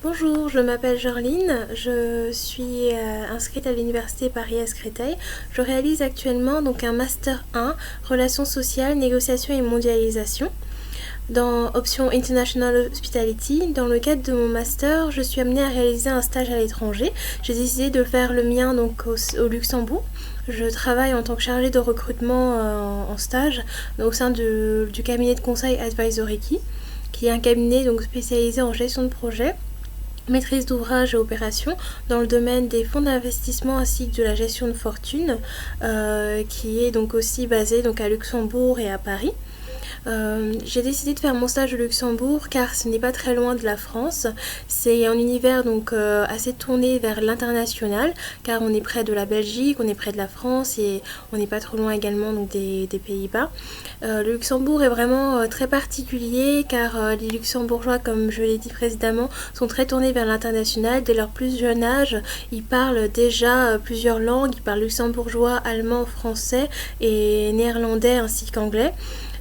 Bonjour, je m'appelle Jorline, je suis inscrite à l'université Paris-Est-Créteil. Je réalise actuellement donc un Master 1, Relations sociales, négociation et mondialisation, dans option International Hospitality. Dans le cadre de mon master, je suis amenée à réaliser un stage à l'étranger. J'ai décidé de faire le mien donc au Luxembourg. Je travaille en tant que chargée de recrutement en stage au sein du cabinet de conseil Advisory Key, qui est un cabinet donc spécialisé en gestion de projet, maîtrise d'ouvrage et opération dans le domaine des fonds d'investissement ainsi que de la gestion de fortune, qui est donc aussi basé donc à Luxembourg et à Paris. J'ai décidé de faire mon stage au Luxembourg car ce n'est pas très loin de la France. C'est un univers donc assez tourné vers l'international car on est près de la Belgique, on est près de la France et on n'est pas trop loin également donc des Pays-Bas. Le Luxembourg est vraiment très particulier car les Luxembourgeois, comme je l'ai dit précédemment, sont très tournés vers l'international. Dès leur plus jeune âge, ils parlent déjà plusieurs langues. Ils parlent luxembourgeois, allemand, français et néerlandais ainsi qu'anglais.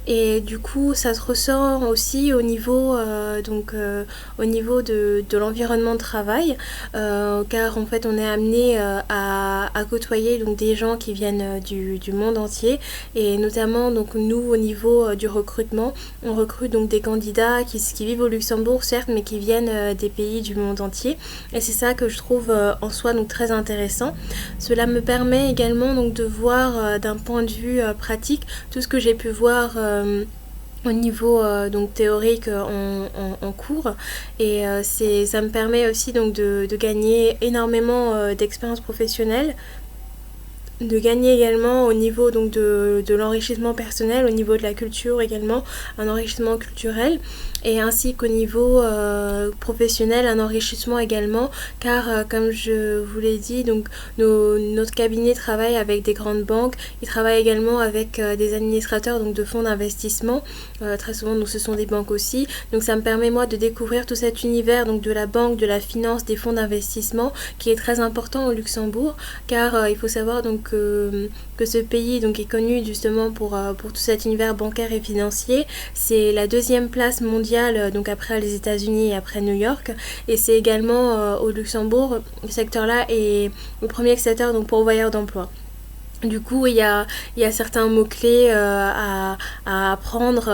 Et du coup, ça se ressent aussi au niveau, au niveau de l'environnement de travail, car en fait, on est amené à côtoyer donc des gens qui viennent du monde entier, et notamment donc nous au niveau du recrutement, on recrute donc des candidats qui vivent au Luxembourg certes, mais qui viennent des pays du monde entier, et c'est ça que je trouve en soi donc très intéressant. Cela me permet également donc de voir d'un point de vue pratique tout ce que j'ai pu voir au niveau donc théorique en cours, et ça me permet aussi donc de gagner énormément d'expérience professionnelle, de gagner également au niveau donc de l'enrichissement personnel, au niveau de la culture également, un enrichissement culturel, et ainsi qu'au niveau professionnel, un enrichissement également, car comme je vous l'ai dit, donc notre cabinet travaille avec des grandes banques, il travaille également avec des administrateurs donc de fonds d'investissement, très souvent donc ce sont des banques aussi, donc ça me permet moi de découvrir tout cet univers donc de la banque, de la finance, des fonds d'investissement, qui est très important au Luxembourg, car il faut savoir donc que ce pays donc est connu justement pour tout cet univers bancaire et financier. C'est la deuxième place mondiale donc après les États-Unis et après New York, et c'est également au Luxembourg, ce secteur-là est le premier secteur donc pourvoyeur d'emploi. Du coup, il y a certains mots-clés à apprendre,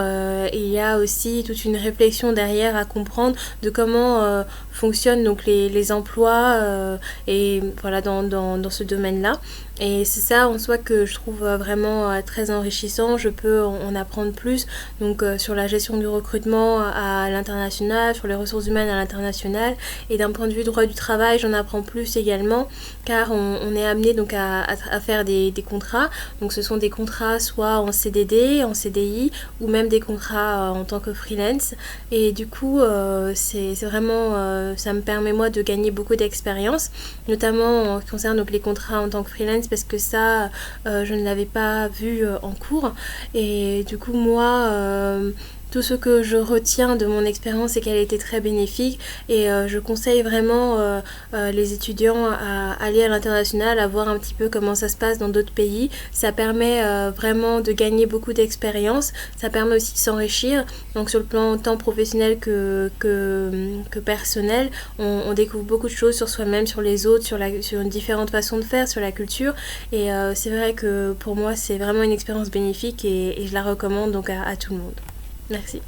et il y a aussi toute une réflexion derrière à comprendre de comment fonctionnent donc les emplois, et voilà dans ce domaine-là. Et c'est ça en soi que je trouve vraiment très enrichissant. Je peux en apprendre plus donc sur la gestion du recrutement à l'international, sur les ressources humaines à l'international, et d'un point de vue droit du travail, j'en apprends plus également, car on est amené donc à faire des contrats. Donc ce sont des contrats soit en CDD, en CDI, ou même des contrats en tant que freelance. Et du coup, c'est vraiment, ça me permet moi de gagner beaucoup d'expérience, notamment en ce qui concerne donc les contrats en tant que freelance, parce que ça, je ne l'avais pas vu en cours. Et du coup, moi, tout ce que je retiens de mon expérience, c'est qu'elle était très bénéfique, et je conseille vraiment les étudiants à aller à l'international, à voir un petit peu comment ça se passe dans d'autres pays. Ça permet vraiment de gagner beaucoup d'expérience, ça permet aussi de s'enrichir, donc sur le plan tant professionnel que personnel, on découvre beaucoup de choses sur soi-même, sur les autres, sur différentes façons de faire, sur la culture, et c'est vrai que pour moi c'est vraiment une expérience bénéfique, et je la recommande donc à tout le monde. Merci.